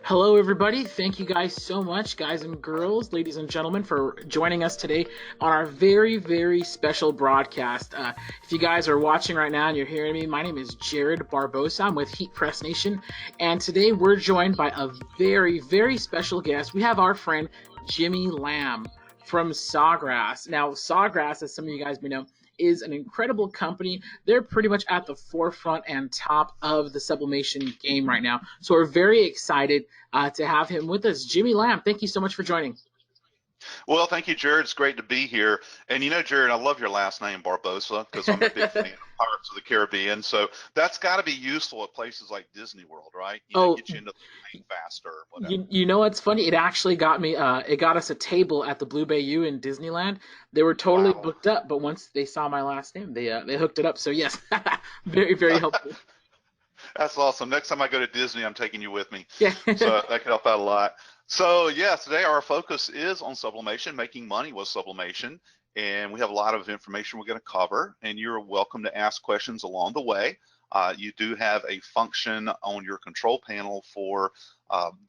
Hello, everybody. Thank you guys so much, guys and girls, ladies and gentlemen, for joining us today on our very, very special broadcast. If you guys are watching right now and you're hearing me, my name is Jared Barbosa. I'm with Heat Press Nation, and today we're joined by a very, very special guest. We have our friend Jimmy Lamb from Sawgrass. Now, Sawgrass, as some of you guys may know, is an incredible company. They're pretty much at the forefront and top of the sublimation game right now. So we're very excited to have him with us. Jimmy Lamb, thank you so much for joining. Well, thank you, Jared. It's great to be here. And you know, Jared, I love your last name, Barbosa, because I'm a big fan of Pirates of the Caribbean. So that's got to be useful at places like Disney World, right? You know, Oh, get you into the plane faster or whatever. you know what's funny? It actually got me. It got us a table at the Blue Bayou in Disneyland. They were totally Wow. booked up, but once they saw my last name, they hooked it up. So yes, very very helpful. That's awesome. Next time I go to Disney, I'm taking you with me. Yeah. So that could help out a lot. So yeah, today our focus is on sublimation, making money with sublimation. And we have a lot of information we're going to cover, and you're welcome to ask questions along the way. You do have a function on your control panel for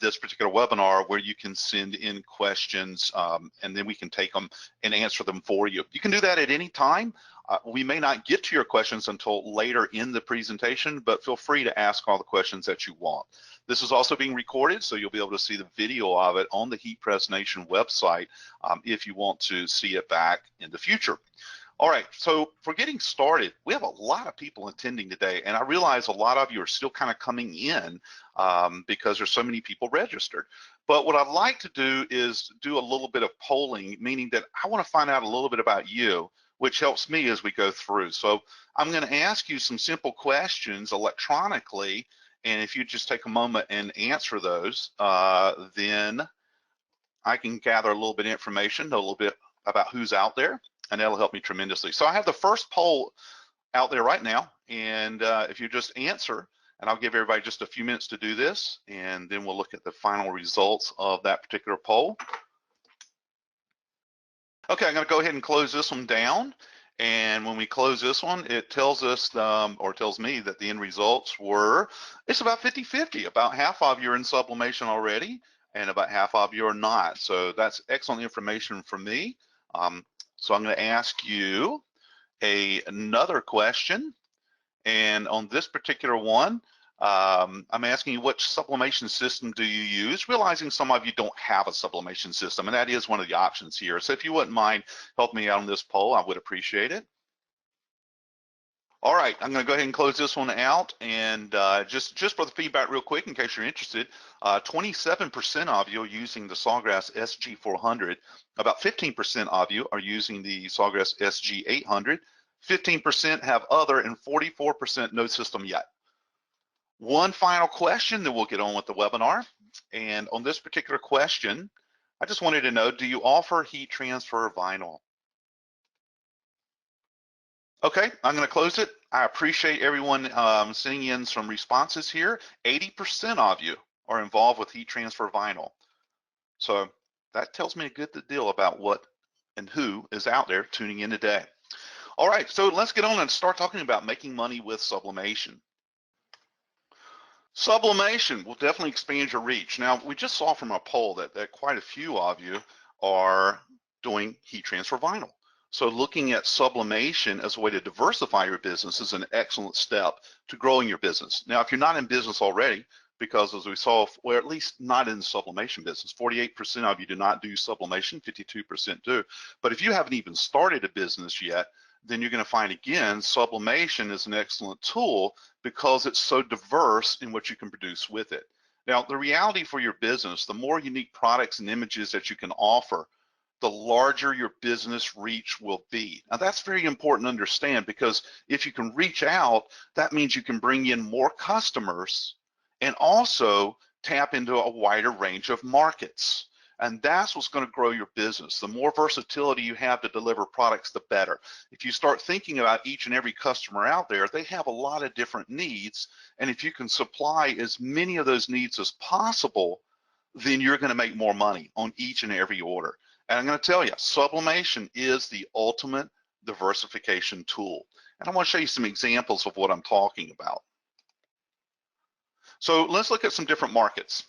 this particular webinar where you can send in questions and then we can take them and answer them for you. You can do that at any time. We may not get to your questions until later in the presentation, but feel free to ask all the questions that you want. This is also being recorded, so you'll be able to see the video of it on the Heat Press Nation website if you want to see it back in the future. All right, so for getting started, we have a lot of people attending today, and I realize a lot of you are still kind of coming in because there's so many people registered. But what I'd like to do is do a little bit of polling, meaning that I want to find out a little bit about you, which helps me as we go through. So I'm going to ask you some simple questions electronically, and if you just take a moment and answer those, then I can gather a little bit of information, know a little bit about who's out there, and that'll help me tremendously. So I have the first poll out there right now, and if you just answer, and I'll give everybody just a few minutes to do this, and then we'll look at the final results of that particular poll. Okay, I'm going to go ahead and close this one down. And when we close this one, it tells us, or tells me that the end results were, it's about 50-50. About half of you are in sublimation already, and about half of you are not. So that's excellent information for me. So I'm going to ask you another question. And on this particular one, I'm asking you, which sublimation system do you use? Realizing some of you don't have a sublimation system, and that is one of the options here. So if you wouldn't mind helping me out on this poll, I would appreciate it. All right, I'm going to go ahead and close this one out, and just for the feedback real quick, in case you're interested, 27% of you are using the Sawgrass SG400, about 15% of you are using the Sawgrass SG800, 15% have other, and 44% no system yet. One final question, then we'll get on with the webinar. And on this particular question, I just wanted to know, do you offer heat transfer vinyl? Okay, I'm going to close it. I appreciate everyone sending in some responses here. 80% of you are involved with heat transfer vinyl. So that tells me a good deal about what and who is out there tuning in today. All right, so let's get on and start talking about making money with sublimation. Sublimation will definitely expand your reach. Now, we just saw from a poll that quite a few of you are doing heat transfer vinyl. So looking at sublimation as a way to diversify your business is an excellent step to growing your business. Now, if you're not in business already, because as we saw, or at least not in the sublimation business, 48% of you do not do sublimation, 52% do. But if you haven't even started a business yet, then you're going to find, again, sublimation is an excellent tool because it's so diverse in what you can produce with it. Now, the reality for your business, the more unique products and images that you can offer, the larger your business reach will be. Now, that's very important to understand, because if you can reach out, that means you can bring in more customers and also tap into a wider range of markets. And that's what's going to grow your business. The more versatility you have to deliver products, the better. If you start thinking about each and every customer out there, they have a lot of different needs. And if you can supply as many of those needs as possible, then you're going to make more money on each and every order. And I'm going to tell you, sublimation is the ultimate diversification tool. And I want to show you some examples of what I'm talking about. So let's look at some different markets.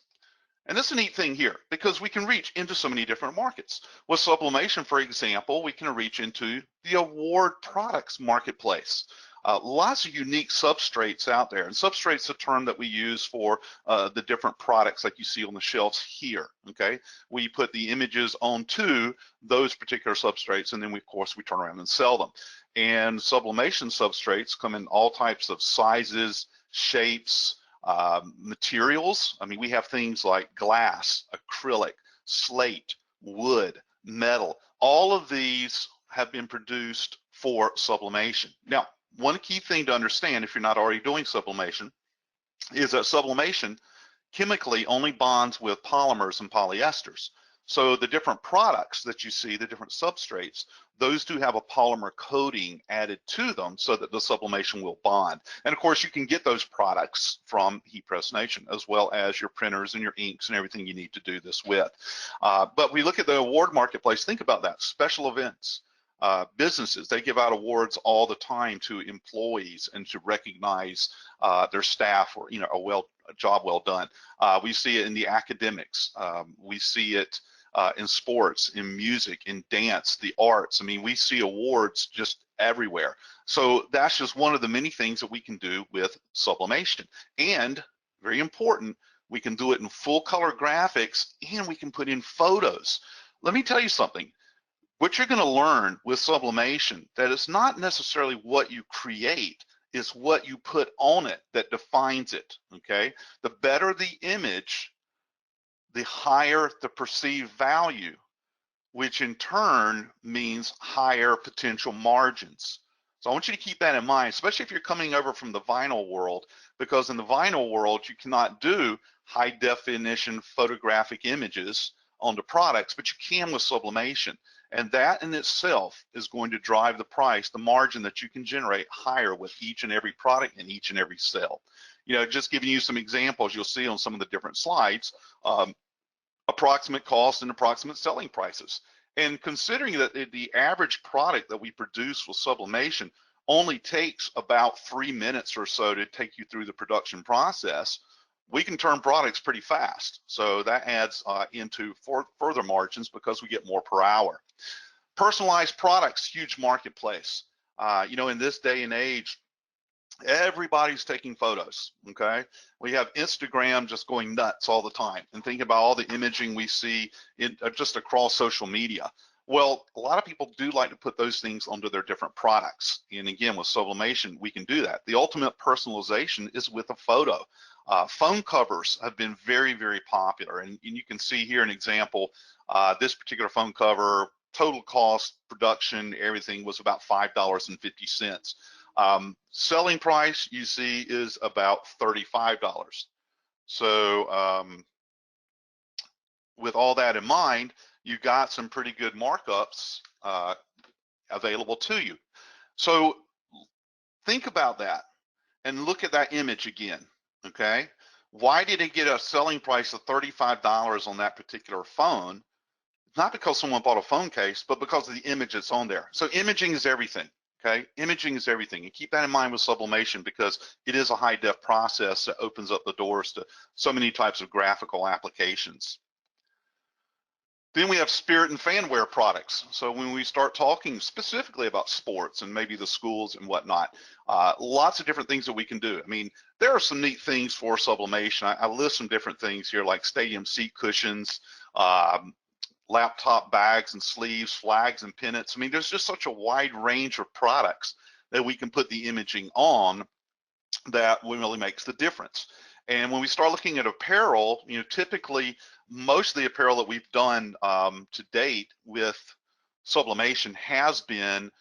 And that's a neat thing here because we can reach into so many different markets. With sublimation, for example, we can reach into the award products marketplace. Lots of unique substrates out there, and substrate's a term that we use for the different products like you see on the shelves here, okay? We put the images onto those particular substrates, and then of course we turn around and sell them. And sublimation substrates come in all types of sizes, shapes, materials. I mean, we have things like glass, acrylic, slate, wood, metal. All of these have been produced for sublimation. Now, one key thing to understand if you're not already doing sublimation is that sublimation chemically only bonds with polymers and polyesters. So the different products that you see, the different substrates, those do have a polymer coating added to them so that the sublimation will bond. And of course, you can get those products from Heat Press Nation, as well as your printers and your inks and everything you need to do this with. But we look at the award marketplace, think about that, special events. Businesses, they give out awards all the time to employees and to recognize their staff or a job well done. We see it in the academics. We see it in sports, in music, in dance, the arts. I mean, we see awards just everywhere. So that's just one of the many things that we can do with sublimation. And very important, we can do it in full color graphics and we can put in photos. Let me tell you something. What you're going to learn with sublimation, that it's not necessarily what you create, it's what you put on it that defines it, okay? The better the image, the higher the perceived value, which in turn means higher potential margins. So I want you to keep that in mind, especially if you're coming over from the vinyl world, because in the vinyl world, you cannot do high definition photographic images on the products, but you can with sublimation. And that in itself is going to drive the price, the margin that you can generate higher with each and every product and each and every sale. You know, just giving you some examples, you'll see on some of the different slides, approximate cost and approximate selling prices. And considering that the average product that we produce with sublimation only takes about 3 minutes or so to take you through the production process, we can turn products pretty fast. So that adds into further margins because we get more per hour. Personalized products, huge marketplace. You know, in this day and age, everybody's taking photos, okay? We have Instagram just going nuts all the time, and think about all the imaging we see just across social media. Well, a lot of people do like to put those things onto their different products. And again, with sublimation, we can do that. The ultimate personalization is with a photo. Phone covers have been very, very popular. And you can see here an example. This particular phone cover, total cost, production, everything was about $5.50. Selling price, you see, is about $35. So with all that in mind, you got some pretty good markups available to you. So think about that and look at that image again, okay? Why did it get a selling price of $35 on that particular phone? Not because someone bought a phone case, but because of the image that's on there. So imaging is everything, okay? Imaging is everything. And keep that in mind with sublimation because it is a high def process that opens up the doors to so many types of graphical applications. Then we have spirit and fanware products. So when we start talking specifically about sports and maybe the schools and whatnot, lots of different things that we can do. I mean, there are some neat things for sublimation. I list some different things here like stadium seat cushions, laptop bags and sleeves, flags and pennants. I mean, there's just such a wide range of products that we can put the imaging on that really makes the difference. And when we start looking at apparel, you know, typically most of the apparel that we've done to date with sublimation has been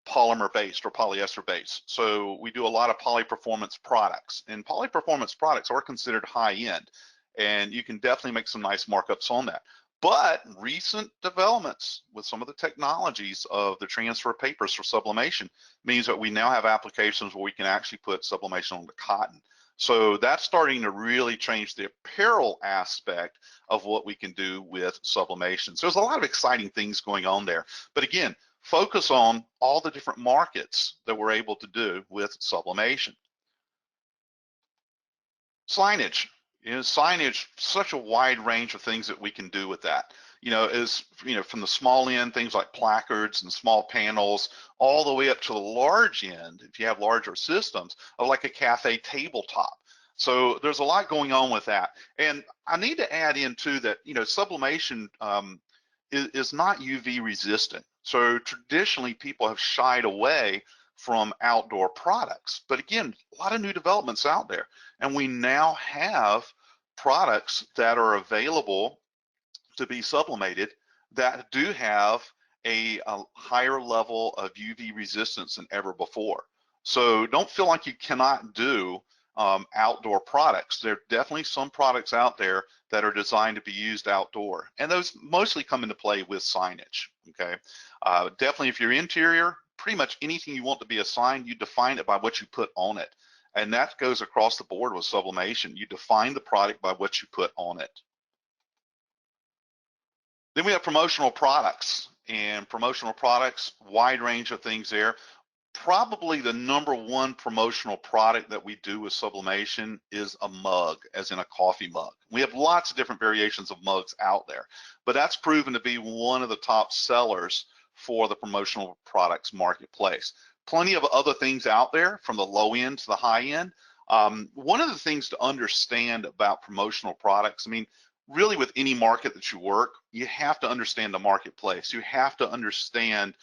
polymer based or polyester based. So we do a lot of poly-performance products, and poly-performance products are considered high end, and you can definitely make some nice markups on that. But recent developments with some of the technologies of the transfer of papers for sublimation means that we now have applications where we can actually put sublimation on the cotton. So that's starting to really change the apparel aspect of what we can do with sublimation. So there's a lot of exciting things going on there. But again, focus on all the different markets that we're able to do with sublimation. Signage. Signage, such a wide range of things that we can do with that. From the small end, things like placards and small panels, all the way up to the large end, if you have larger systems, of like a cafe tabletop. So there's a lot going on with that. And I need to add in too that, sublimation is not UV resistant. So traditionally people have shied away from outdoor products. But again, a lot of new developments out there. And we now have products that are available to be sublimated that do have a higher level of UV resistance than ever before. So don't feel like you cannot do outdoor products. There are definitely some products out there that are designed to be used outdoor, and those mostly come into play with signage. Okay, definitely if you're interior, pretty much anything you want to be a sign, you define it by what you put on it, and that goes across the board with sublimation. You define the product by what you put on it. Then we have promotional products, and promotional products, wide range of things there. Probably the #1 promotional product that we do with sublimation is a mug, as in a coffee mug. We have lots of different variations of mugs out there, but that's proven to be one of the top sellers for the promotional products marketplace. Plenty of other things out there from the low end to the high end. One of the things to understand about promotional products, I mean, really with any market that you work, you have to understand the marketplace. You have to understand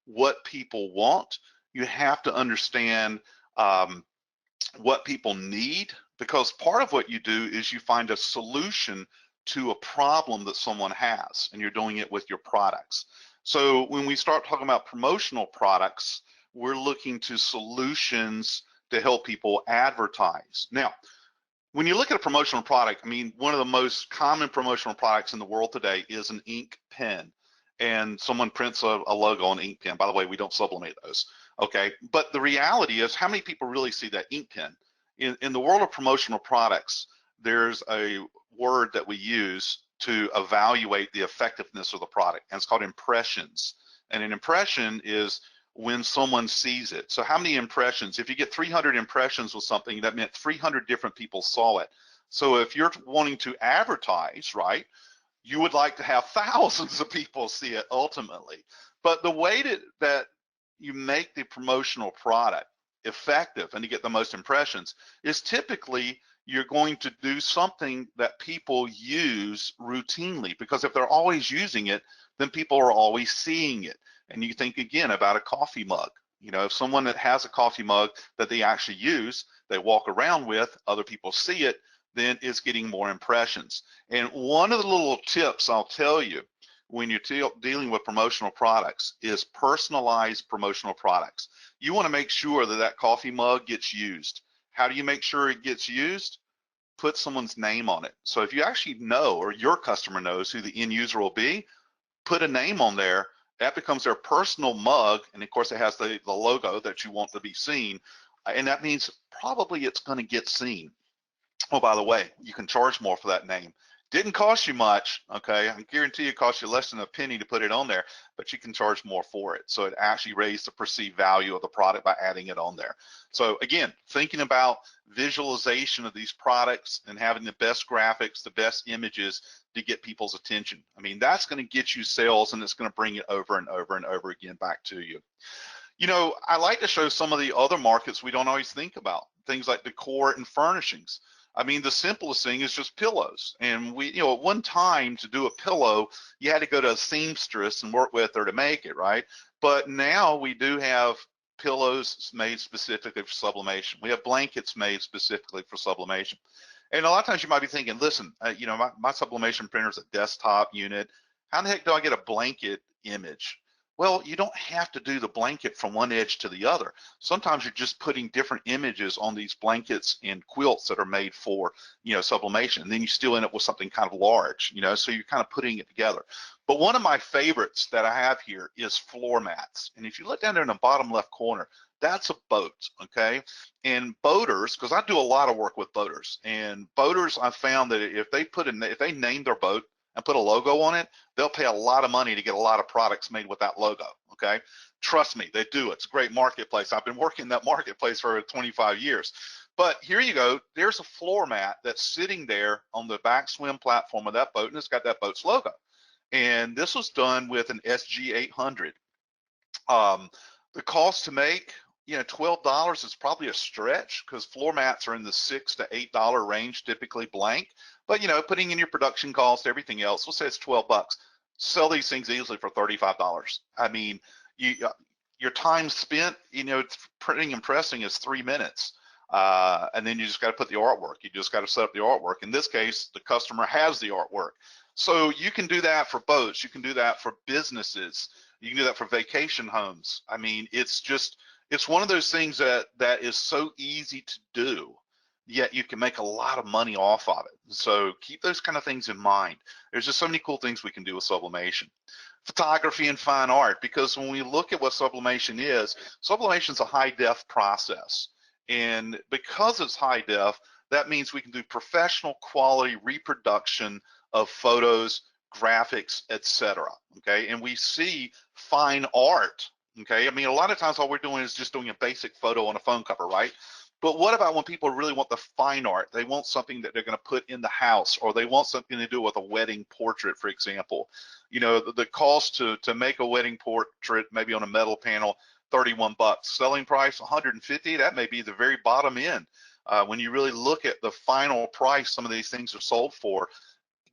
what people want. You have to understand what people need, because part of what you do is you find a solution to a problem that someone has, and you're doing it with your products. So when we start talking about promotional products, we're looking to solutions to help people advertise. Now, when you look at a promotional product, I mean, one of the most common promotional products in the world today is an ink pen. And someone prints a logo on an ink pen. By the way, we don't sublimate those. Okay, but the reality is, how many people really see that ink pen? In the world of promotional products, there's a word that we use to evaluate the effectiveness of the product, and it's called impressions. And an impression is when someone sees it. So how many impressions? If you get 300 impressions with something, that meant 300 different people saw it. So if you're wanting to advertise, right, you would like to have thousands of people see it ultimately. But the way that you make the promotional product effective and to get the most impressions is typically you're going to do something that people use routinely, because if they're always using it, then people are always seeing it. And you think again about a coffee mug. If someone that has a coffee mug that they actually use, they walk around with, other people see it, then it's getting more impressions. And one of the little tips I'll tell you when you're dealing with promotional products is personalized promotional products. You want to make sure that that coffee mug gets used. How do you make sure it gets used? Put someone's name on it. So if you actually know, or your customer knows who the end user will be, put a name on there. That becomes their personal mug, and of course it has the logo that you want to be seen, and that means probably it's going to get seen. Oh, by the way, you can charge more for that name. Didn't cost you much, okay? I guarantee it cost you less than a penny to put it on there, but you can charge more for it. So it actually raised the perceived value of the product by adding it on there. So again, thinking about visualization of these products and having the best graphics, the best images to get people's attention. I mean, that's going to get you sales, and it's going to bring it over and over and over again back to you. I like to show some of the other markets we don't always think about, things like decor and furnishings. I mean, the simplest thing is just pillows. And at one time to do a pillow, you had to go to a seamstress and work with her to make it, right? But now we do have pillows made specifically for sublimation. We have blankets made specifically for sublimation. And a lot of times you might be thinking, listen, my sublimation printer is a desktop unit. How in the heck do I get a blanket image? Well, you don't have to do the blanket from one edge to the other. Sometimes you're just putting different images on these blankets and quilts that are made for, sublimation. And then you still end up with something kind of large, so you're kind of putting it together. But one of my favorites that I have here is floor mats. And if you look down there in the bottom left corner, that's a boat, okay? And boaters, because I do a lot of work with boaters, and boaters, I found that if they name their boat and put a logo on it, they'll pay a lot of money to get a lot of products made with that logo, okay? Trust me, they do. It's a great marketplace. I've been working in that marketplace for 25 years. But here you go, there's a floor mat that's sitting there on the back swim platform of that boat, and it's got that boat's logo. And this was done with an SG-800. The cost to make, $12 is probably a stretch, because floor mats are in the $6 to $8 range, typically blank. But putting in your production cost, everything else, we'll say it's 12 bucks. Sell these things easily for $35. I mean, your time spent, printing and pressing is 3 minutes. And then you just got to put the artwork. You just got to set up the artwork. In this case, the customer has the artwork. So you can do that for boats. You can do that for businesses. You can do that for vacation homes. I mean, it's one of those things that is so easy to do, yet you can make a lot of money off of it. So keep those kind of things in mind. There's just so many cool things we can do with sublimation. Photography and fine art, because when we look at what sublimation is a high def process. And because it's high def, that means we can do professional quality reproduction of photos, graphics, etc. Okay, and we see fine art. Okay, I mean, a lot of times all we're doing is just doing a basic photo on a phone cover, right? But what about when people really want the fine art? They want something that they're going to put in the house, or they want something to do with a wedding portrait, for example. The cost to make a wedding portrait, maybe on a metal panel, 31 bucks. Selling price 150. That may be the very bottom end. When you really look at the final price some of these things are sold for,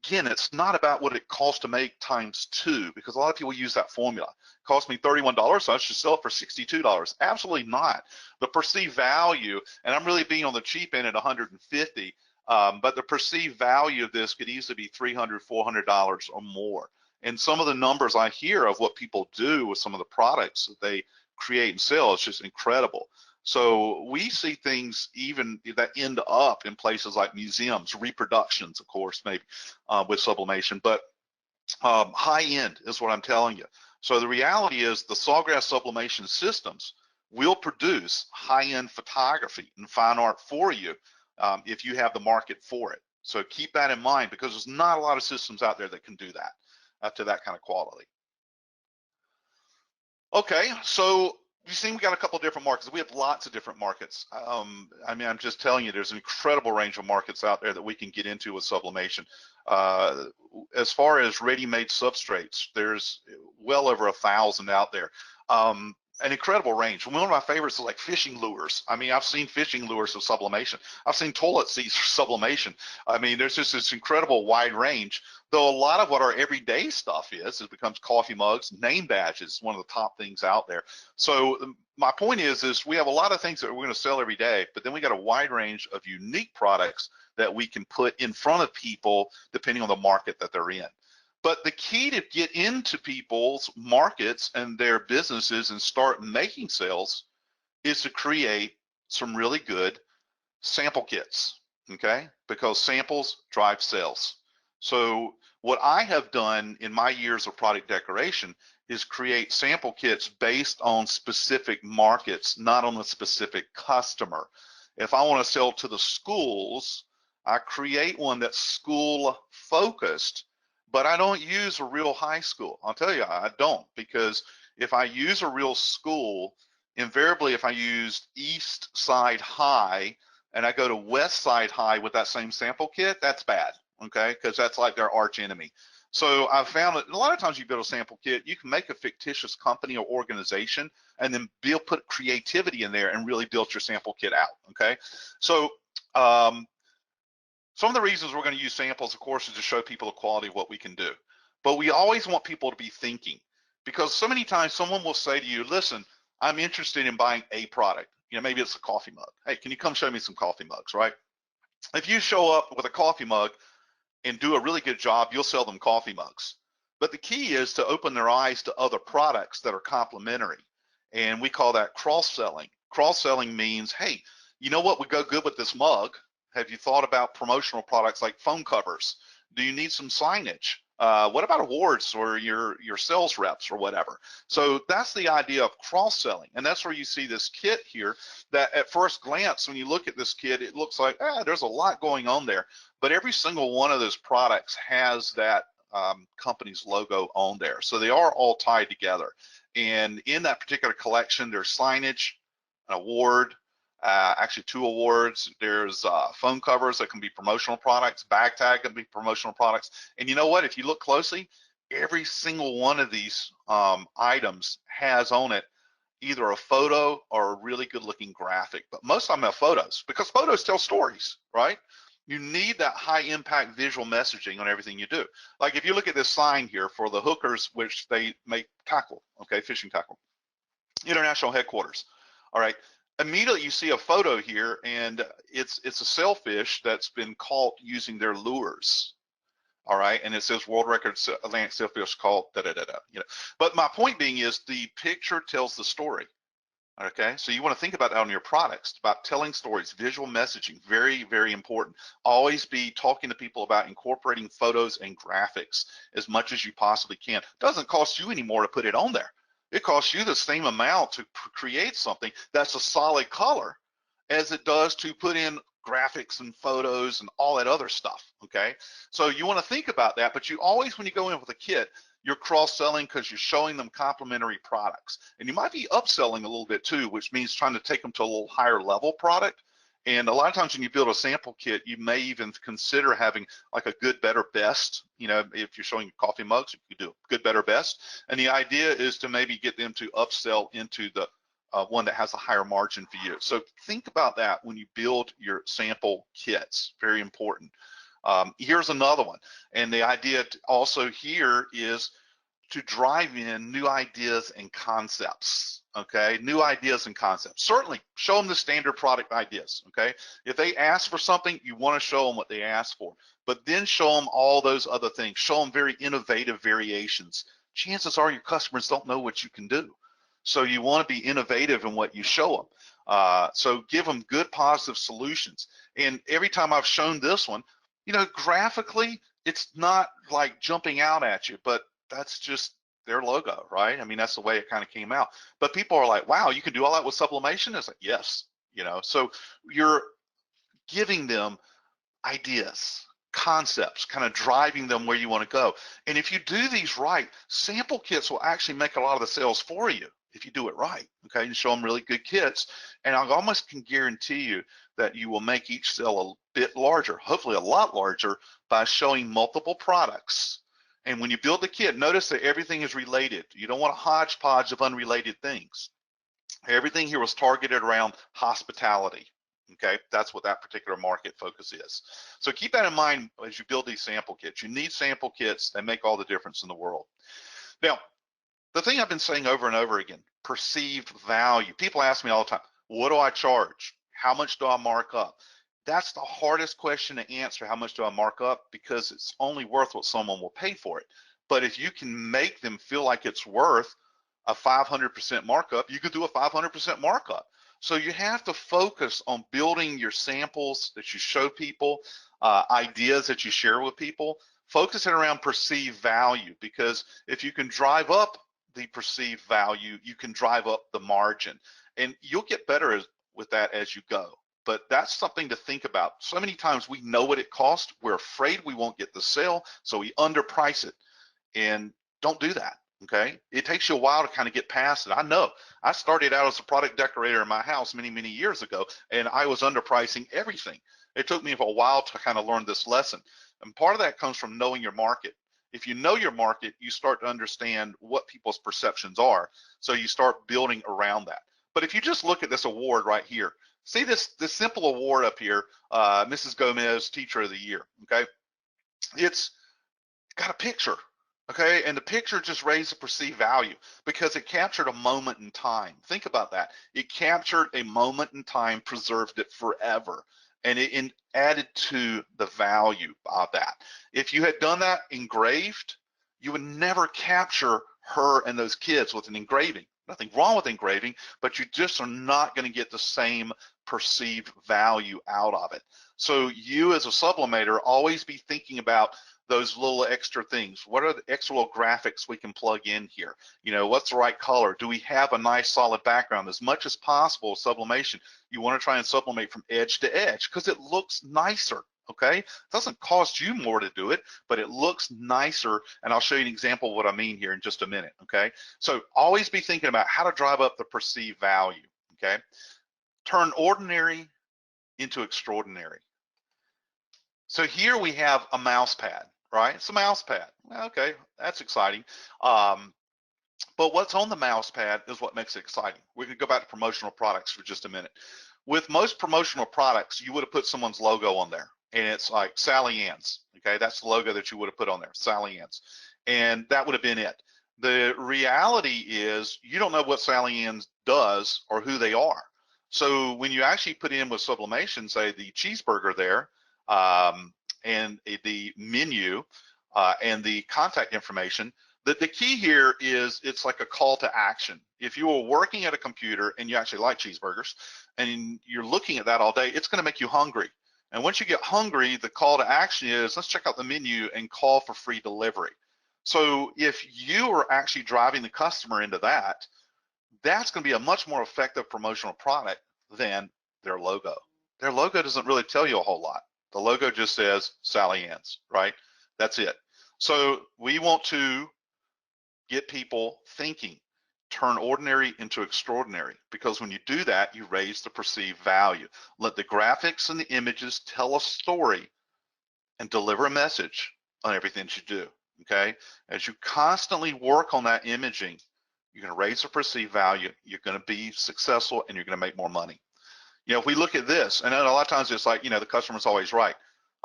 again, it's not about what it costs to make times 2, because a lot of people use that formula. It cost me $31, so I should sell it for $62. Absolutely not. The perceived value, and I'm really being on the cheap end at 150, but the perceived value of this could easily be $300, $400 or more. And some of the numbers I hear of what people do with some of the products that they create and sell is just incredible. So we see things even that end up in places like museums, reproductions, of course, maybe with sublimation, but high end is what I'm telling you. So the reality is the Sawgrass sublimation systems will produce high-end photography and fine art for you if you have the market for it. So keep that in mind, because there's not a lot of systems out there that can do that to that kind of quality. Okay, so you see we got a couple of different markets. We have lots of different markets. I mean, I'm just telling you, there's an incredible range of markets out there that we can get into with sublimation. As far as ready-made substrates, there's well over 1,000 out there. An incredible range. One of my favorites is like fishing lures. I mean, I've seen fishing lures with sublimation. I've seen toilet seats for sublimation. I mean, there's just this incredible wide range. Though a lot of what our everyday stuff is, it becomes coffee mugs, name badges, one of the top things out there. So my point is we have a lot of things that we're going to sell every day, but then we got a wide range of unique products that we can put in front of people depending on the market that they're in. But the key to get into people's markets and their businesses and start making sales is to create some really good sample kits, okay? Because samples drive sales. So what I have done in my years of product decoration is create sample kits based on specific markets, not on a specific customer. If I want to sell to the schools, I create one that's school focused, but I don't use a real high school. I'll tell you, I don't, because if I use a real school, invariably if I use East Side High and I go to West Side High with that same sample kit, that's bad, okay? Because that's like their arch enemy. So I've found that a lot of times you build a sample kit, you can make a fictitious company or organization and then put creativity in there and really build your sample kit out, okay? So some of the reasons we're going to use samples, of course, is to show people the quality of what we can do. But we always want people to be thinking, because so many times someone will say to you, listen, I'm interested in buying a product. Maybe it's a coffee mug. Hey, can you come show me some coffee mugs, right? If you show up with a coffee mug and do a really good job, you'll sell them coffee mugs. But the key is to open their eyes to other products that are complementary. And we call that cross-selling. Cross-selling means, hey, you know what would go good with this mug? Have you thought about promotional products like phone covers? Do you need some signage? What about awards or your sales reps or whatever? So that's the idea of cross-selling. And that's where you see this kit here that at first glance, when you look at this kit, it looks like, there's a lot going on there. But every single one of those products has that company's logo on there. So they are all tied together. And in that particular collection, there's signage, an award, actually 2 awards. There's phone covers that can be promotional products, bag tag can be promotional products. And you know what? If you look closely, every single one of these items has on it either a photo or a really good looking graphic, but most of them have photos because photos tell stories, right? You need that high impact visual messaging on everything you do. Like if you look at this sign here for the hookers, which they make tackle, okay, fishing tackle, international headquarters. All right, immediately you see a photo here, and it's a sailfish that's been caught using their lures. All right, and it says world record Atlantic sailfish caught da da da da. You know, but my point being is the picture tells the story. Okay, so you want to think about that on your products, about telling stories, visual messaging, very, very important. Always be talking to people about incorporating photos and graphics as much as you possibly can. It doesn't cost you any more to put it on there. It costs you the same amount to create something that's a solid color as it does to put in graphics and photos and all that other stuff, okay? So you want to think about that, but you always, when you go in with a kit, you're cross-selling because you're showing them complementary products. And you might be upselling a little bit too, which means trying to take them to a little higher level product. And a lot of times when you build a sample kit, you may even consider having like a good, better, best. You know, if you're showing coffee mugs, you do good, better, best. And the idea is to maybe get them to upsell into the one that has a higher margin for you. So think about that when you build your sample kits, very important. Here's another one. And the idea also here is to drive in new ideas and concepts, okay? New ideas and concepts. Certainly show them the standard product ideas, okay? If they ask for something, you want to show them what they asked for, but then show them all those other things. Show them very innovative variations. Chances are your customers don't know what you can do. So you want to be innovative in what you show them. So give them good, positive solutions. And every time I've shown this one, you know, graphically, it's not like jumping out at you, but that's just their logo, right? I mean, that's the way it kind of came out. But people are like, wow, you can do all that with sublimation? It's like, yes, you know, so you're giving them ideas, concepts, kind of driving them where you want to go. And if you do these right, sample kits will actually make a lot of the sales for you if you do it right, okay? And show them really good kits. And I almost can guarantee you that you will make each sale a bit larger, hopefully a lot larger, by showing multiple products. And when you build the kit, notice that everything is related. You don't want a hodgepodge of unrelated things. Everything here was targeted around hospitality. Okay, that's what that particular market focus is. So keep that in mind as you build these sample kits. You need sample kits that make all the difference in the world. Now, the thing I've been saying over and over again, perceived value. People ask me all the time, what do I charge? How much do I mark up? That's the hardest question to answer, how much do I mark up? Because it's only worth what someone will pay for it. But if you can make them feel like it's worth a 500% markup, you could do a 500% markup. So you have to focus on building your samples that you show people, ideas that you share with people, focusing around perceived value, because if you can drive up the perceived value, you can drive up the margin, and you'll get better with that as you go. But that's something to think about. So many times we know what it costs, we're afraid we won't get the sale, so we underprice it, and don't do that. Okay, it takes you a while to kind of get past it. I know I started out as a product decorator in my house many, many years ago, and I was underpricing everything. It took me a while to kind of learn this lesson. And part of that comes from knowing your market. If you know your market, you start to understand what people's perceptions are. So you start building around that. But if you just look at this award right here, see this simple award up here, Mrs. Gomez Teacher of the Year, okay? It's got a picture. Okay, and the picture just raised the perceived value because it captured a moment in time. Think about that. It captured a moment in time, preserved it forever, and it added to the value of that. If you had done that engraved, you would never capture her and those kids with an engraving. Nothing wrong with engraving, but you just are not going to get the same perceived value out of it. So you as a sublimator, always be thinking about those little extra things. What are the extra little graphics we can plug in here? You know, what's the right color? Do we have a nice solid background? As much as possible, sublimation, you want to try and sublimate from edge to edge because it looks nicer, okay? It doesn't cost you more to do it, but it looks nicer, and I'll show you an example of what I mean here in just a minute, okay? So always be thinking about how to drive up the perceived value, okay? turn ordinary into extraordinary. So here we have a mouse pad, right? It's a mouse pad. Okay, that's exciting. But what's on the mouse pad is what makes it exciting. We could go back to promotional products for just a minute. With most promotional products, you would have put someone's logo on there, and it's like Sally Ann's. Okay, that's the logo that you would have put on there, Sally Ann's, and that would have been it. The reality is you don't know what Sally Ann's does or who they are. So when you actually put in with sublimation, say the cheeseburger there, and the menu and the contact information, the key here is it's like a call to action. If you are working at a computer and you actually like cheeseburgers and you're looking at that all day, it's going to make you hungry. And once you get hungry, the call to action is let's check out the menu and call for free delivery. So if you are actually driving the customer into that, that's going to be a much more effective promotional product than their logo. Their logo doesn't really tell you a whole lot. The logo just says Sally Ann's, right? That's it. So we want to get people thinking, turn ordinary into extraordinary, because when you do that, you raise the perceived value. Let the graphics and the images tell a story and deliver a message on everything that you do, okay? As you constantly work on that imaging, you're gonna raise the perceived value, you're gonna be successful, and you're gonna make more money. You know, if we look at this, and then a lot of times it's like, you know, the customer's always right.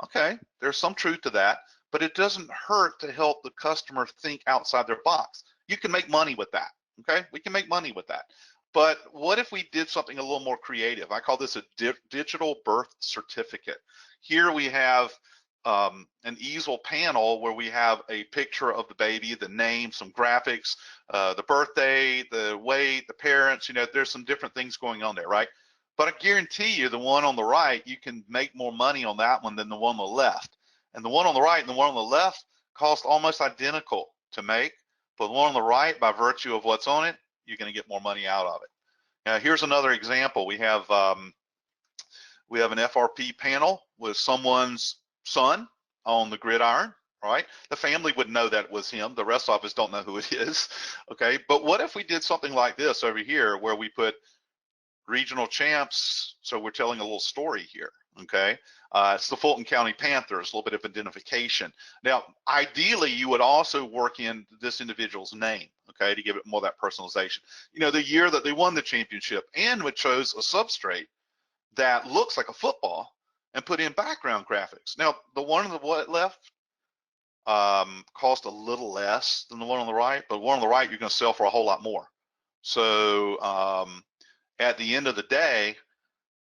Okay, there's some truth to that, but it doesn't hurt to help the customer think outside their box. You can make money with that, okay? We can make money with that. But what if we did something a little more creative? I call this a digital birth certificate. Here we have an easel panel where we have a picture of the baby, the name, some graphics, the birthday, the weight, the parents, you know, there's some different things going on there, right? But I guarantee you the one on the right, you can make more money on that one than the one on the left. And the one on the right and the one on the left cost almost identical to make, but the one on the right, by virtue of what's on it, you're going to get more money out of it. Now, here's another example. We have an FRP panel with someone's son on the gridiron, right? The family would know that it was him. The rest of us don't know who it is, okay? But what if we did something like this over here where we put regional champs, so we're telling a little story here, okay? It's the Fulton County Panthers, a little bit of identification. Now, ideally, you would also work in this individual's name, okay, to give it more of that personalization. You know, the year that they won the championship, and we chose a substrate that looks like a football and put in background graphics. Now, the one on the left cost a little less than the one on the right, but the one on the right, you're gonna sell for a whole lot more. So, at the end of the day,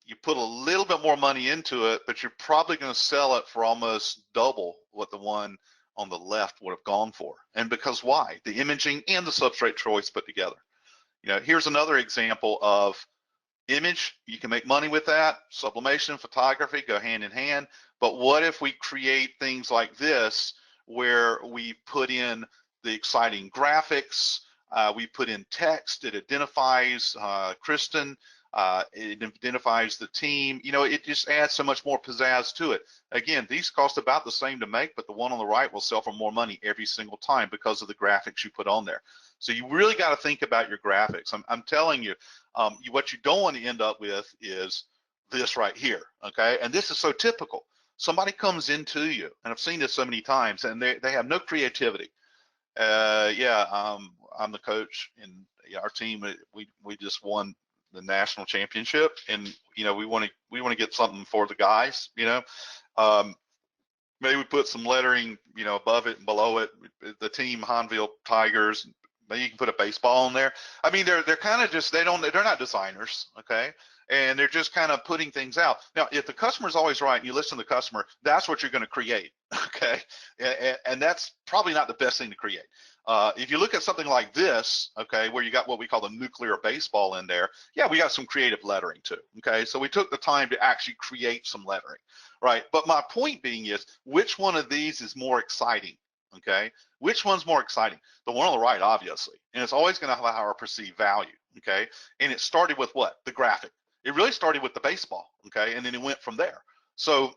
you put a little bit more money into it, but you're probably going to sell it for almost double what the one on the left would have gone for. And because why? The imaging and the substrate choice put together. You know, here's another example of image. You can make money with that. Sublimation, photography go hand in hand. But what if we create things like this where we put in the exciting graphics, we put in text, it identifies Kristen, it identifies the team, you know, it just adds so much more pizzazz to it. Again, these cost about the same to make, but the one on the right will sell for more money every single time because of the graphics you put on there. So you really got to think about your graphics. I'm telling you, what you don't want to end up with is this right here, okay? And this is so typical. Somebody comes into you, and I've seen this so many times, and they have no creativity. I'm the coach, and our team, we just won the national championship, and you know we want to get something for the guys, you know. Maybe we put some lettering, you know, above it and below it, the team Hanville Tigers. Maybe you can put a baseball in there. I mean, they're kind of just they're not designers, okay, and they're just kind of putting things out. Now, if the customer's always right and you listen to the customer, that's what you're going to create, okay, and that's probably not the best thing to create. If you look at something like this, okay, where you got what we call the nuclear baseball in there, yeah, we got some creative lettering too, okay? So we took the time to actually create some lettering, right? But my point being is, which one of these is more exciting, okay? Which one's more exciting? The one on the right, obviously, and it's always gonna have a higher perceived value, okay? And it started with what? The graphic. It really started with the baseball, okay? And then it went from there. So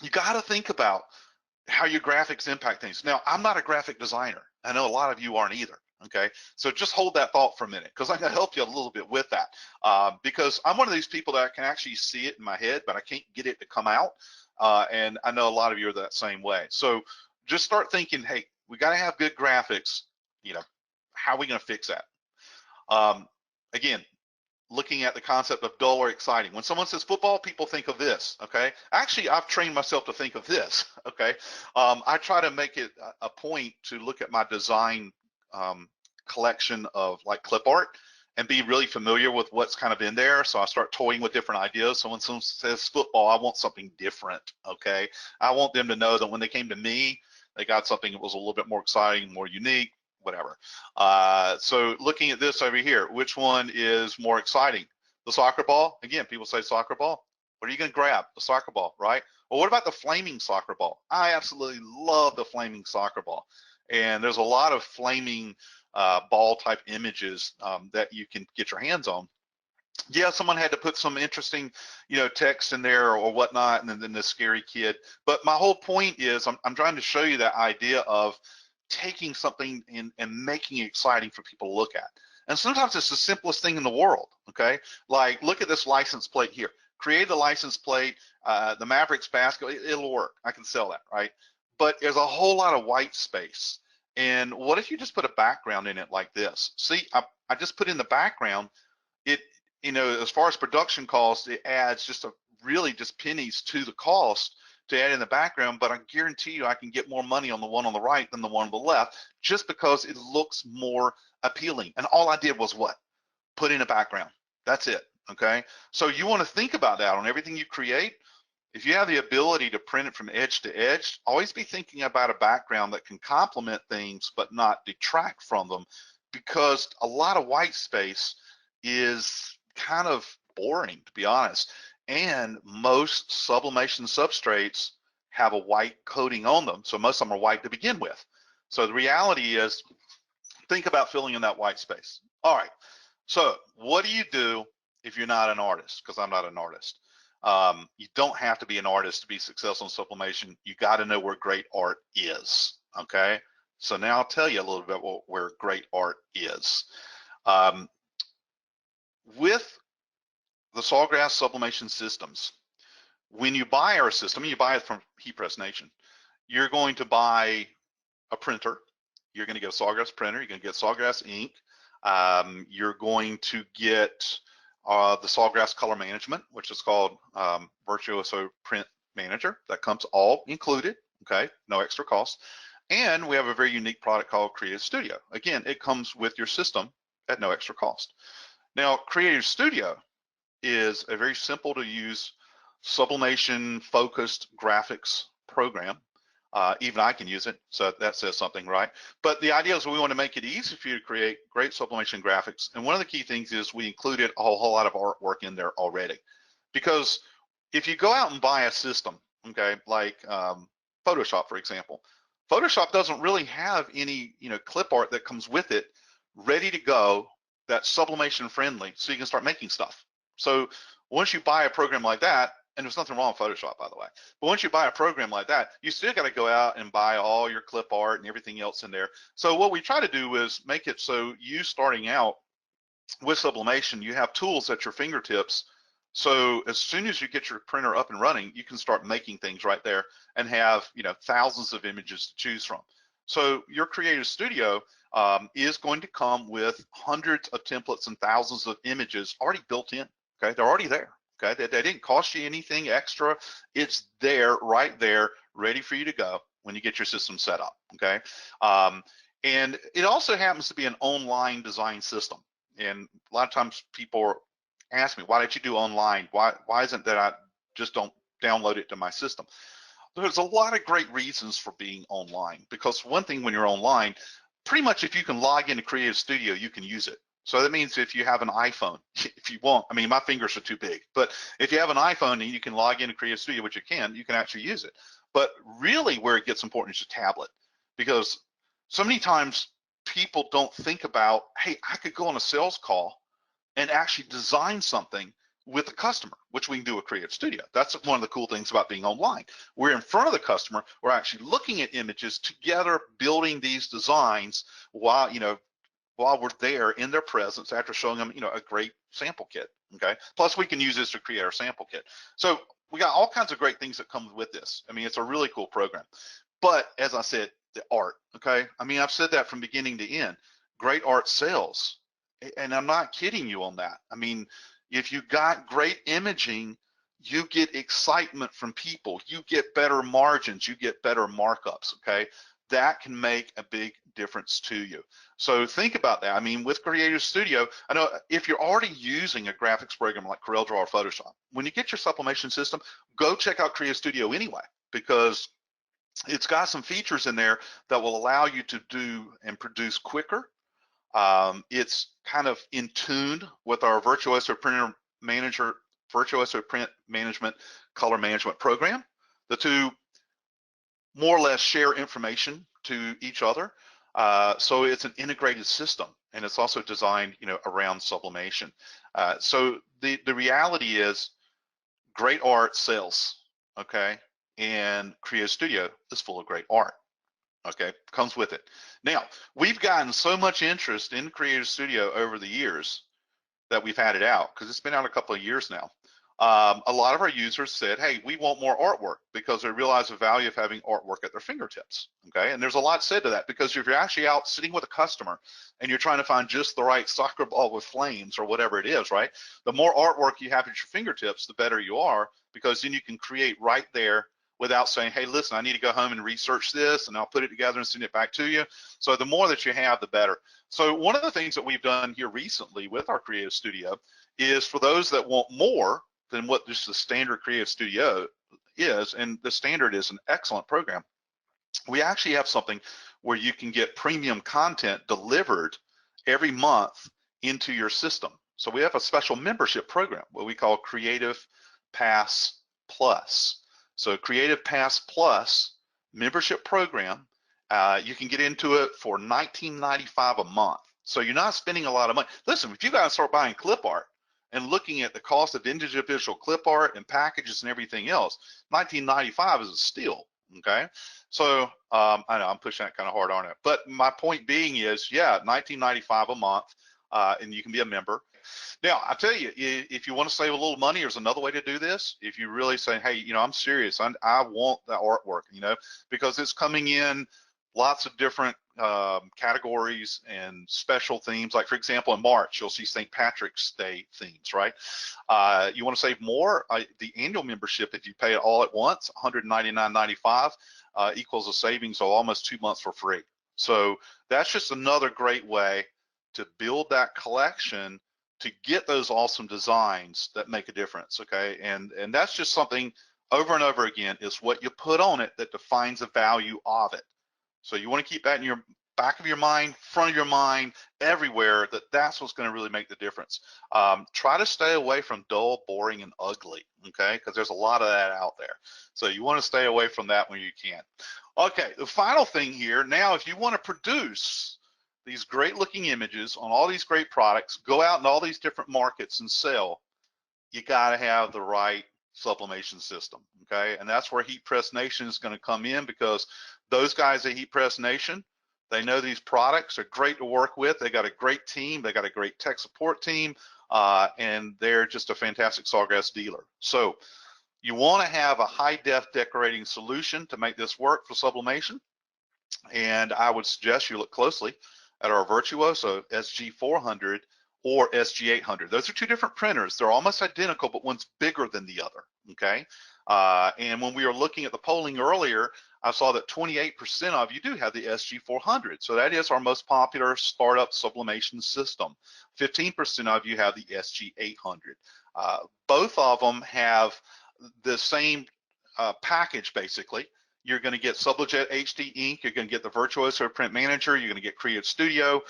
you gotta think about how your graphics impact things. Now, I'm not a graphic designer. I know a lot of you aren't either, Okay, so just hold that thought for a minute, because I'm going to help you a little bit with that, because I'm one of these people that can actually see it in my head, but I can't get it to come out, and I know a lot of you are that same way. So just start thinking, hey, we got to have good graphics. You know, how are we going to fix that? Again, looking at the concept of dull or exciting. When someone says football, people think of this, okay? Actually, I've trained myself to think of this, okay? I try to make it a point to look at my design collection of like clip art and be really familiar with what's kind of in there. So I start toying with different ideas. So when someone says football, I want something different, okay? I want them to know that when they came to me, they got something that was a little bit more exciting, more unique, whatever. So looking at this over here, which one is more exciting? The soccer ball? Again, people say soccer ball. What are you going to grab? The soccer ball, right? Well, what about the flaming soccer ball? I absolutely love the flaming soccer ball. And there's a lot of flaming ball type images that you can get your hands on. Yeah, someone had to put some interesting, text in there or whatnot, and then the scary kid. But my whole point is I'm trying to show you that idea of taking something and making it exciting for people to look at. And sometimes it's the simplest thing in the world, okay? Like, look at this license plate here. Create the license plate, the Mavericks basketball, it'll work. I can sell that, right? But there's a whole lot of white space. And what if you just put a background in it like this? See, I just put in the background. It, as far as production cost, it adds really just pennies to the cost to add in the background, but I guarantee you I can get more money on the one on the right than the one on the left, just because it looks more appealing. And all I did was what? Put in a background. That's it, okay? So you want to think about that on everything you create. If you have the ability to print it from edge to edge, always be thinking about a background that can complement things but not detract from them, because a lot of white space is kind of boring, to be honest. And most sublimation substrates have a white coating on them, so most of them are white to begin with. So the reality is, think about filling in that white space. All right, so what do you do if you're not an artist? Because I'm not an artist. You don't have to be an artist to be successful in sublimation. You got to know where great art is, okay? So now I'll tell you a little bit where great art is. With the Sawgrass sublimation systems, when you buy our system, you buy it from Heat Press Nation, you're going to buy a printer. You're going to get a Sawgrass printer. You're going to get Sawgrass ink. You're going to get the Sawgrass color management, which is called VIRTUOSO Print Manager. That comes all included, okay? No extra cost. And we have a very unique product called Creative Studio. Again, it comes with your system at no extra cost. Now, Creative Studio is a very simple to use sublimation focused graphics program. Even I can use it, so that says something, right? But the idea is we want to make it easy for you to create great sublimation graphics. And one of the key things is we included a whole lot of artwork in there already. Because if you go out and buy a system, okay, like Photoshop, for example, Photoshop doesn't really have any, clip art that comes with it ready to go that's sublimation friendly, so you can start making stuff. So once you buy a program like that, and there's nothing wrong with Photoshop, by the way, but once you buy a program like that, you still got to go out and buy all your clip art and everything else in there. So what we try to do is make it so you starting out with sublimation, you have tools at your fingertips. So as soon as you get your printer up and running, you can start making things right there and have, thousands of images to choose from. So your Creative Studio is going to come with hundreds of templates and thousands of images already built in. Okay, they're already there. Okay, they didn't cost you anything extra. It's there, right there, ready for you to go when you get your system set up. Okay, and it also happens to be an online design system. And a lot of times people ask me, why did you do online? Why isn't that I just don't download it to my system? There's a lot of great reasons for being online, because one thing, when you're online, pretty much if you can log into Creative Studio, you can use it. So that means if you have an iPhone, if you want, I mean, my fingers are too big, but if you have an iPhone and you can log into Creative Studio, which you can actually use it. But really where it gets important is your tablet, because so many times people don't think about, hey, I could go on a sales call and actually design something with the customer, which we can do with Creative Studio. That's one of the cool things about being online. We're in front of the customer, we're actually looking at images together, building these designs while, while we're there in their presence after showing them, a great sample kit, okay? Plus we can use this to create our sample kit. So we got all kinds of great things that come with this. I mean, it's a really cool program. But as I said, the art, okay? I mean, I've said that from beginning to end. Great art sells. And I'm not kidding you on that. I mean, if you got great imaging, you get excitement from people, you get better margins, you get better markups, okay? That can make a big difference to you. So think about that. I mean, with Creative Studio, I know if you're already using a graphics program like CorelDRAW or Photoshop, when you get your sublimation system, go check out Creative Studio anyway, because it's got some features in there that will allow you to do and produce quicker. It's kind of in tune with our Virtuoso Print Management Color Management program. The two more or less share information to each other. So it's an integrated system, and it's also designed, around sublimation. So the reality is, great art sells, okay? And Creative Studio is full of great art, okay? Comes with it. Now, we've gotten so much interest in Creative Studio over the years that we've had it out, because it's been out a couple of years now. A lot of our users said, hey, we want more artwork, because they realize the value of having artwork at their fingertips, okay? And there's a lot said to that, because if you're actually out sitting with a customer and you're trying to find just the right soccer ball with flames or whatever it is, right? The more artwork you have at your fingertips, the better you are, because then you can create right there without saying, hey, listen, I need to go home and research this, and I'll put it together and send it back to you. So the more that you have, the better. So one of the things that we've done here recently with our Creative Studio is, for those that want more than what just the standard Creative Studio is, and the standard is an excellent program, we actually have something where you can get premium content delivered every month into your system. So we have a special membership program, what we call Creative Pass Plus. So Creative Pass Plus membership program, you can get into it for $19.95 a month. So you're not spending a lot of money. Listen, if you guys start buying clip art and looking at the cost of individual clip art and packages and everything else, $19.95 is a steal, okay? So I know I'm pushing that kind of hard on it, but my point being is, yeah, $19.95 a month, and you can be a member. Now, I tell you, if you want to save a little money, there's another way to do this. If you really say, hey, I'm serious, I want the artwork, because it's coming in lots of different categories and special themes. Like, for example, in March, you'll see St. Patrick's Day themes, right? You want to save more? The annual membership, if you pay it all at once, $199.95, equals a savings of almost 2 months for free. So that's just another great way to build that collection, to get those awesome designs that make a difference, okay? And that's just something over and over again, is what you put on it that defines the value of it. So you want to keep that in your back of your mind, front of your mind, everywhere, that's what's going to really make the difference. Try to stay away from dull, boring, and ugly, okay? Because there's a lot of that out there. So you want to stay away from that when you can. Okay, the final thing here, now if you want to produce these great looking images on all these great products, go out in all these different markets and sell, you got to have the right sublimation system, okay? And that's where Heat Press Nation is going to come in, because those guys at Heat Press Nation, they know these products are great to work with. They got a great team. They got a great tech support team, and they're just a fantastic Sawgrass dealer. So you want to have a high-def decorating solution to make this work for sublimation, and I would suggest you look closely at our Virtuoso SG400 or SG800. Those are two different printers. They're almost identical, but one's bigger than the other, okay? And when we were looking at the polling earlier, I saw that 28% of you do have the SG400. So that is our most popular startup sublimation system. 15% of you have the SG800. Both of them have the same package, basically. You're going to get SubliJet HD ink, you're going to get the Virtuoso Print Manager, you're going to get Creative Studio,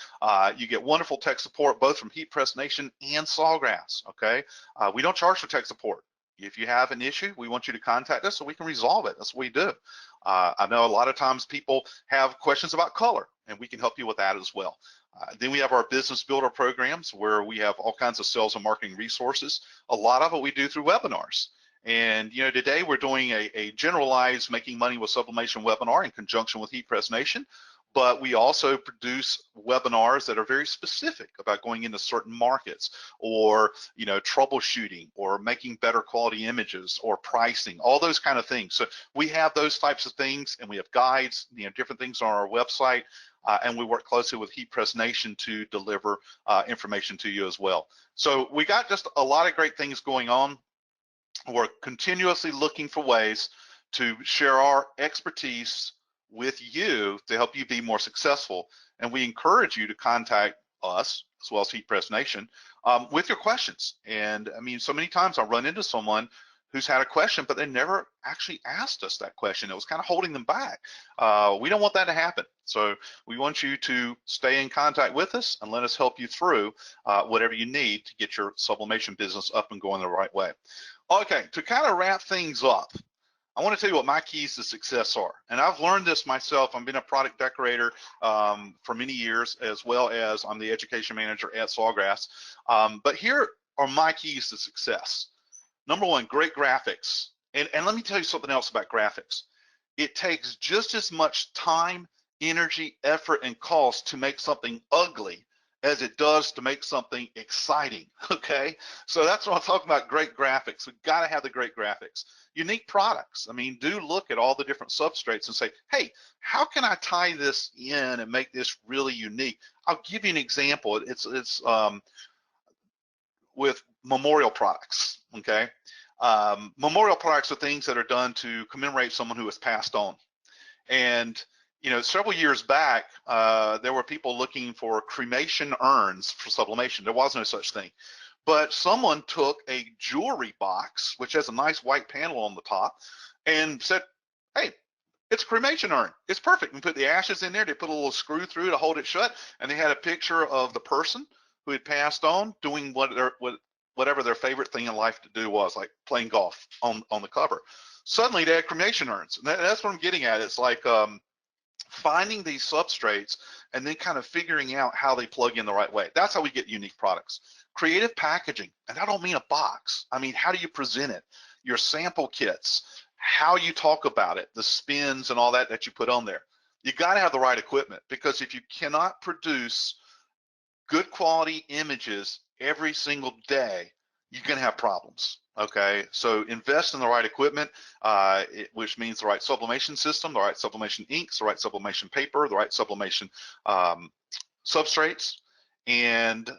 you get wonderful tech support both from Heat Press Nation and Sawgrass, okay? We don't charge for tech support. If you have an issue, we want you to contact us so we can resolve it. That's what we do. I know a lot of times people have questions about color, and we can help you with that as well. Then we have our business builder programs, where we have all kinds of sales and marketing resources. A lot of it we do through webinars. And today we're doing a generalized Making Money with Sublimation webinar in conjunction with Heat Press Nation. but we also produce webinars that are very specific about going into certain markets, or troubleshooting, or making better quality images, or pricing, all those kind of things. So we have those types of things, and we have guides, different things on our website, and we work closely with HeatPress Nation to deliver information to you as well. So we got just a lot of great things going on. We're continuously looking for ways to share our expertise with you to help you be more successful. And we encourage you to contact us, as well as HeatPress Nation, with your questions. And I mean, so many times I run into someone who's had a question, but they never actually asked us that question. It was kind of holding them back. We don't want that to happen. So we want you to stay in contact with us and let us help you through whatever you need to get your sublimation business up and going the right way. Okay, to kind of wrap things up, I want to tell you what my keys to success are. And I've learned this myself. I've been a product decorator for many years, as well as I'm the education manager at Sawgrass. But here are my keys to success. Number one, great graphics. And let me tell you something else about graphics. It takes just as much time, energy, effort, and cost to make something ugly as it does to make something exciting, okay? So that's what I'm talking about, great graphics. We've got to have the great graphics. Unique products. I mean, do look at all the different substrates and say, hey, how can I tie this in and make this really unique? I'll give you an example. It's with memorial products, okay? Memorial products are things that are done to commemorate someone who has passed on. And several years back, there were people looking for cremation urns for sublimation. There was no such thing. But someone took a jewelry box, which has a nice white panel on the top, and said, hey, it's a cremation urn. It's perfect. And put the ashes in there. They put a little screw through to hold it shut, and they had a picture of the person who had passed on doing whatever their favorite thing in life to do was, like playing golf on the cover. Suddenly they had cremation urns. And that's what I'm getting at. It's like finding these substrates and then kind of figuring out how they plug in the right way. That's how we get unique products. Creative packaging, and I don't mean a box. I mean, how do you present it? Your sample kits, how you talk about it, the spins and all that you put on there. You got to have the right equipment, because if you cannot produce good quality images every single day, you're going to have problems. Okay, so invest in the right equipment, which means the right sublimation system, the right sublimation inks, the right sublimation paper, the right sublimation substrates, and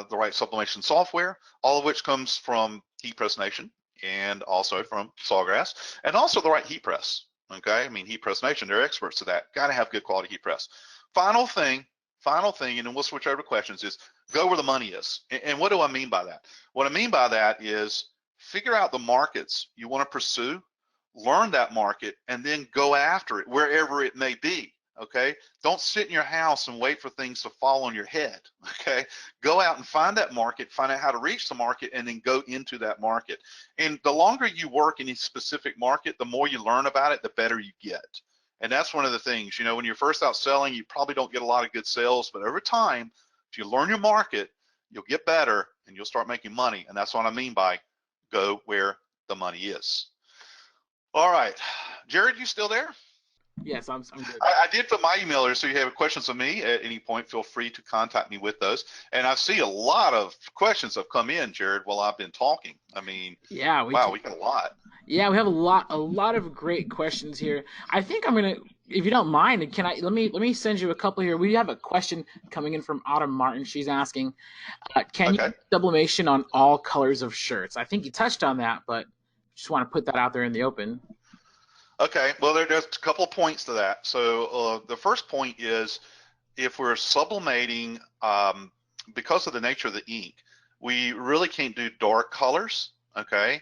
the right sublimation software, all of which comes from HeatPress Nation and also from Sawgrass, and also the right heat press. Okay, I mean, HeatPress Nation, they're experts at that. Got to have good quality heat press. Final thing, and then we'll switch over to questions, is go where the money is. And what do I mean by that? What I mean by that is figure out the markets you want to pursue, learn that market, and then go after it wherever it may be. Okay, don't sit in your house and wait for things to fall on your head. Okay, go out and find that market, find out how to reach the market, and then go into that market. And the longer you work in a specific market, the more you learn about it, the better you get. And that's one of the things, when you're first out selling, you probably don't get a lot of good sales, but over time, if you learn your market, you'll get better and you'll start making money. And that's what I mean by go where the money is. All right, Jared, you still there? Yes, I'm good. I did put my email there, so you have questions of me at any point, feel free to contact me with those. And I see a lot of questions have come in, Jared, while I've been talking. I mean, Yeah, wow, we got a lot. yeah, we have a lot of great questions here. I think I'm gonna, if you don't mind, can I let me send you a couple here. We have a question coming in from Autumn Martin. She's asking, can you Okay. use sublimation on all colors of shirts? I think you touched on that, but just want to put that out there in the open. Okay, well, there's a couple of points to that. So the first point is, if we're sublimating, because of the nature of the ink, we really can't do dark colors, okay?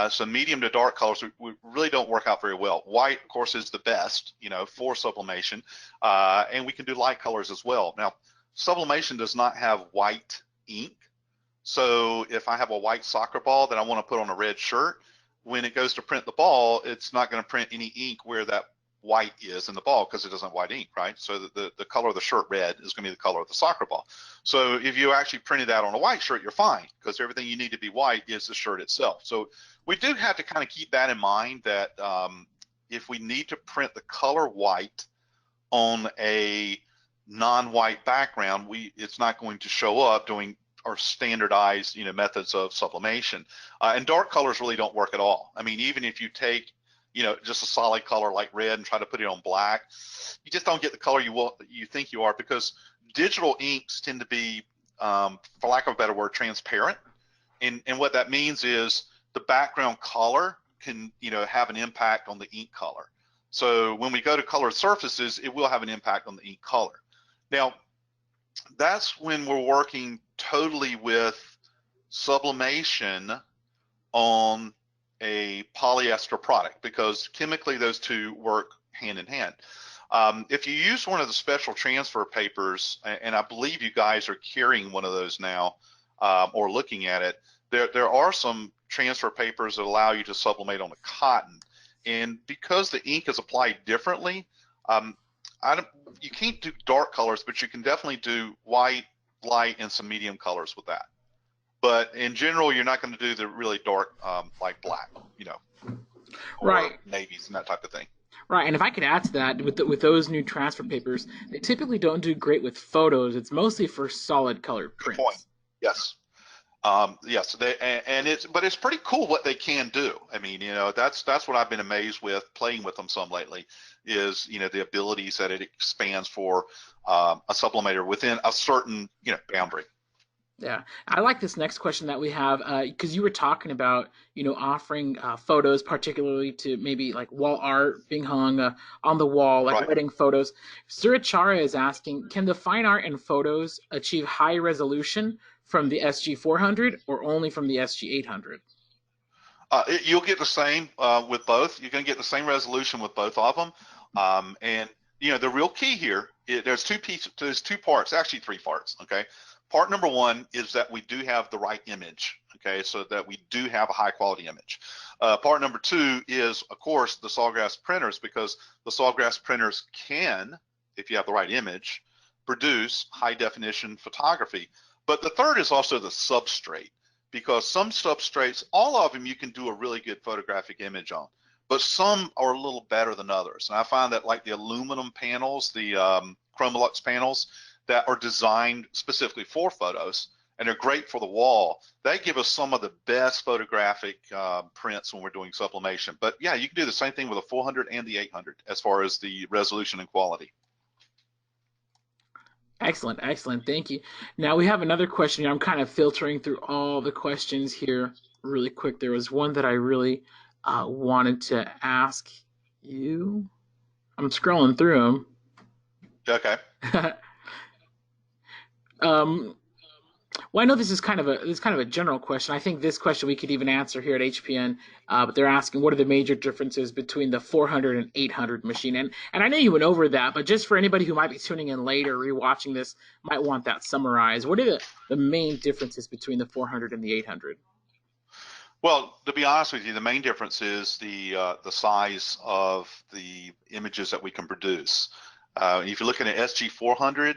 So medium to dark colors, we really don't work out very well. White, of course, is the best, for sublimation, and we can do light colors as well. Now, sublimation does not have white ink, so if I have a white soccer ball that I want to put on a red shirt, when it goes to print the ball, it's not going to print any ink where that white is in the ball, because it doesn't have white ink, right? So the color of the shirt red is going to be the color of the soccer ball. So if you actually printed that on a white shirt, you're fine, because everything you need to be white is the shirt itself. So we do have to kind of keep that in mind, that if we need to print the color white on a non-white background, it's not going to show up doing our standardized, methods of sublimation. And dark colors really don't work at all. I mean, even if you take, just a solid color like red and try to put it on black, you just don't get the color you think you are, because digital inks tend to be, for lack of a better word, transparent. And what that means is the background color can, have an impact on the ink color. So when we go to colored surfaces, it will have an impact on the ink color. Now, that's when we're working totally with sublimation on a polyester product, because chemically those two work hand in hand. If you use one of the special transfer papers, and I believe you guys are carrying one of those now, or looking at it, there are some transfer papers that allow you to sublimate on a cotton. And because the ink is applied differently, you can't do dark colors, but you can definitely do white, light, and some medium colors with that. But in general, you're not going to do the really dark, like black, or Right. navies and that type of thing. Right, and if I could add to that, with those new transfer papers, they typically don't do great with photos. It's mostly for solid colored Good point. prints. Yes. Yes, but it's pretty cool what they can do. I mean, that's what I've been amazed with playing with them some lately, is the abilities that it expands for a sublimator within a certain boundary. Yeah, I like this next question that we have, because you were talking about, offering photos, particularly to maybe like wall art being hung on the wall, like Right. wedding photos. Surachara is asking, can the fine art and photos achieve high resolution from the SG400 or only from the SG800? You'll get the same with both. You're going to get the same resolution with both of them. And the real key here, there's two parts, actually three parts. Okay. Part number one is that we do have the right image, okay, so that we do have a high quality image. Part number two is, of course, the Sawgrass printers, because the Sawgrass printers can, if you have the right image, produce high definition photography. But the third is also the substrate, because some substrates, all of them you can do a really good photographic image on, but some are a little better than others. And I find that like the aluminum panels, the Chromolux panels, that are designed specifically for photos, and they're great for the wall, they give us some of the best photographic prints when we're doing sublimation. But yeah, you can do the same thing with a 400 and the 800 as far as the resolution and quality. Excellent, excellent. Thank you. Now we have another question here. I'm kind of filtering through all the questions here really quick. There was one that I really wanted to ask you. I'm scrolling through Okay. them. Well, I know this is kind of a general question. I think this question we could even answer here at HPN. But they're asking, what are the major differences between the 400 and 800 machine? And I know you went over that, but just for anybody who might be tuning in later, rewatching this, might want that summarized. What are the main differences between the 400 and the 800? Well, to be honest with you, the main difference is the size of the images that we can produce. If you're looking at SG400,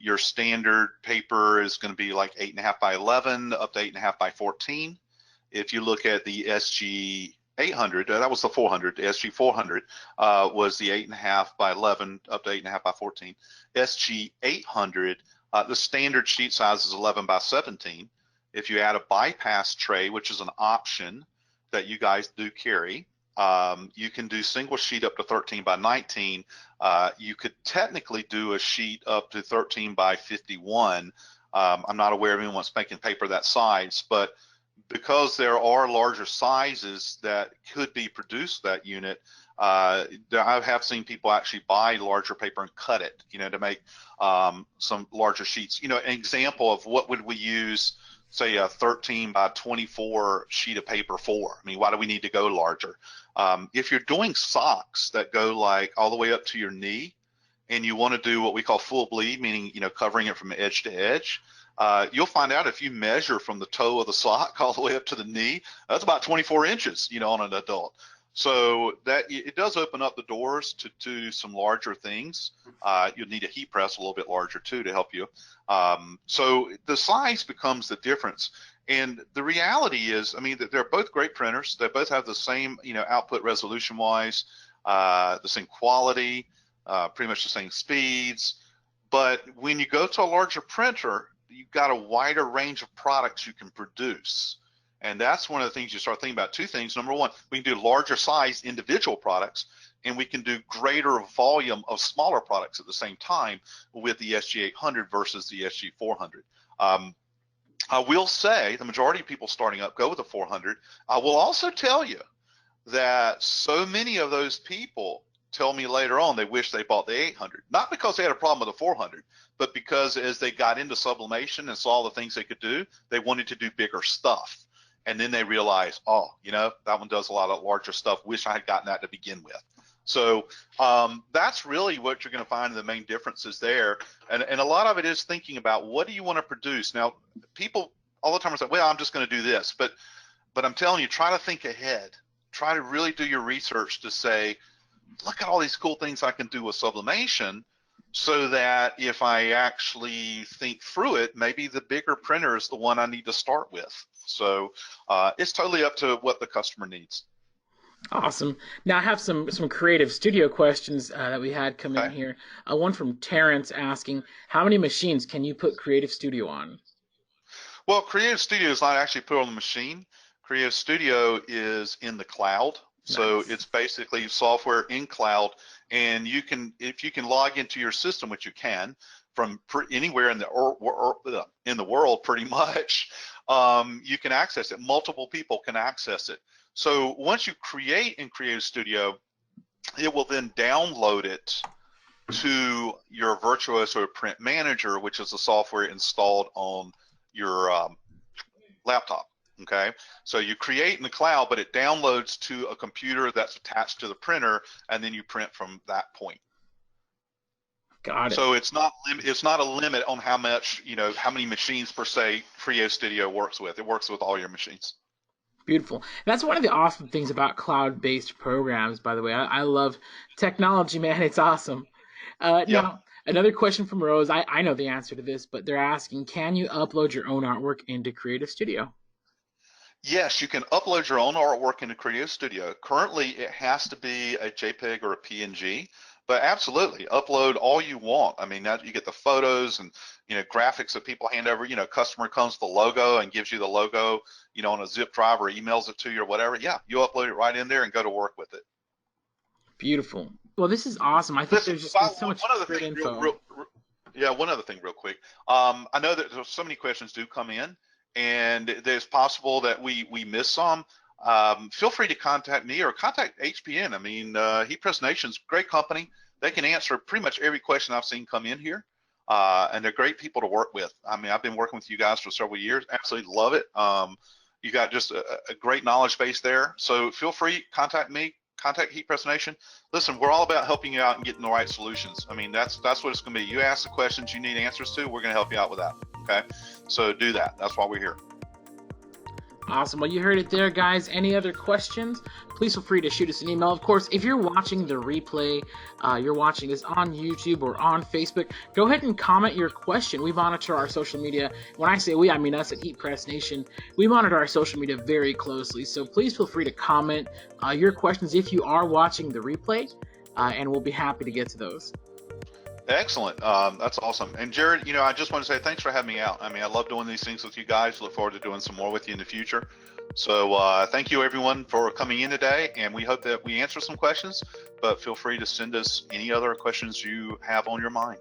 your standard paper is going to be like 8.5 by 11 up to 8.5 by 14. If you look at the SG800, that was the 400. The SG400 was the 8.5 by 11 up to 8.5 by 14. SG800, the standard sheet size is 11 by 17. If you add a bypass tray, which is an option that you guys do carry, you can do single sheet up to 13 by 19. You could technically do a sheet up to 13 by 51. I'm not aware of anyone making paper that size, but because there are larger sizes that could be produced that unit, I have seen people actually buy larger paper and cut it, to make some larger sheets. An example of what would we use, say a 13 by 24 sheet of paper for? I mean, why do we need to go larger? If you're doing socks that go like all the way up to your knee, and you want to do what we call full bleed, meaning covering it from edge to edge, you'll find out if you measure from the toe of the sock all the way up to the knee, that's about 24 inches, on an adult. So that it does open up the doors to do some larger things. You'll need a heat press a little bit larger too to help you. So the size becomes the difference. And the reality is, I mean, that they're both great printers. They both have the same, output resolution wise, the same quality. pretty much the same speeds. But when you go to a larger printer, you've got a wider range of products you can produce. And that's one of the things you start thinking about. Two things. Number one, we can do larger size individual products, and we can do greater volume of smaller products at the same time with the SG800 versus the SG400. I will say the majority of people starting up go with the 400. I will also tell you that so many of those people tell me later on they wish they bought the 800, not because they had a problem with the 400, but because as they got into sublimation and saw the things they could do, they wanted to do bigger stuff. And then they realized, oh, you know, that one does a lot of larger stuff. Wish I had gotten that to begin with. So that's really what you're going to find the main differences there. And a lot of it is thinking about what do you want to produce. Now, people all the time are saying, well, I'm just going to do this. But I'm telling you, try to think ahead. Try to really do your research to say, look at all these cool things I can do with sublimation, so that if I actually think through it, maybe the bigger printer is the one I need to start with. So it's totally up to what the customer needs. Awesome. Now I have some creative studio questions that we had come in here. One from Terrence asking, how many machines can you put Creative Studio on? Well, Creative Studio is not actually put on the machine. Creative Studio is in the cloud. Nice. So it's basically software in cloud, and you can, if you can log into your system, which you can from anywhere in the world, pretty much, you can access it. Multiple people can access it. So once you create in Creative Studio, it will then download it to your Virtuoso Print Manager, which is the software installed on your laptop. Okay, so you create in the cloud, but it downloads to a computer that's attached to the printer, and then you print from that point. Got it. So it's not a limit on how much, you know, how many machines per se Creative Studio works with. It works with all your machines. Beautiful. That's one of the awesome things about cloud-based programs, by the way. I love technology, man. It's awesome. Now, another question from Rose. I know the answer to this, but they're asking, can you upload your own artwork into Creative Studio? Yes, you can upload your own artwork into Creative Studio. Currently, it has to be a JPEG or a PNG, but absolutely, upload all you want. I mean, you get the photos and, you know, graphics that people hand over. You know, customer comes with the logo and gives you the logo, you know, on a zip drive or emails it to you or whatever. Yeah, you upload it right in there and go to work with it. Beautiful. Well, this is awesome. I think there's so much great info. One other thing real quick. I know that there's so many questions do come in, and there's possible that we miss some. Feel free to contact me or contact HPN. I mean, Heat Press Nation's a great company. They can answer pretty much every question I've seen come in here, and they're great people to work with. I mean, I've been working with you guys for several years. Absolutely love it. You got just a great knowledge base there. So feel free, contact me, contact Heat Press Nation. Listen, we're all about helping you out and getting the right solutions. I mean, that's what it's going to be. You ask the questions you need answers to, we're going to help you out with that. Okay, so do that. That's why we're here. Awesome. Well, you heard it there, guys. Any other questions, please feel free to shoot us an email. Of course, if you're watching the replay, you're watching this on YouTube or on Facebook, go ahead and comment your question. We monitor our social media. When I say we, I mean us at Heat Press Nation. We monitor our social media very closely, so please feel free to comment your questions if you are watching the replay, and we'll be happy to get to those. Excellent. That's awesome. And Jared, you know, I just want to say thanks for having me out. I mean, I love doing these things with you guys. Look forward to doing some more with you in the future. So thank you everyone for coming in today, and we hope that we answer some questions, but feel free to send us any other questions you have on your mind.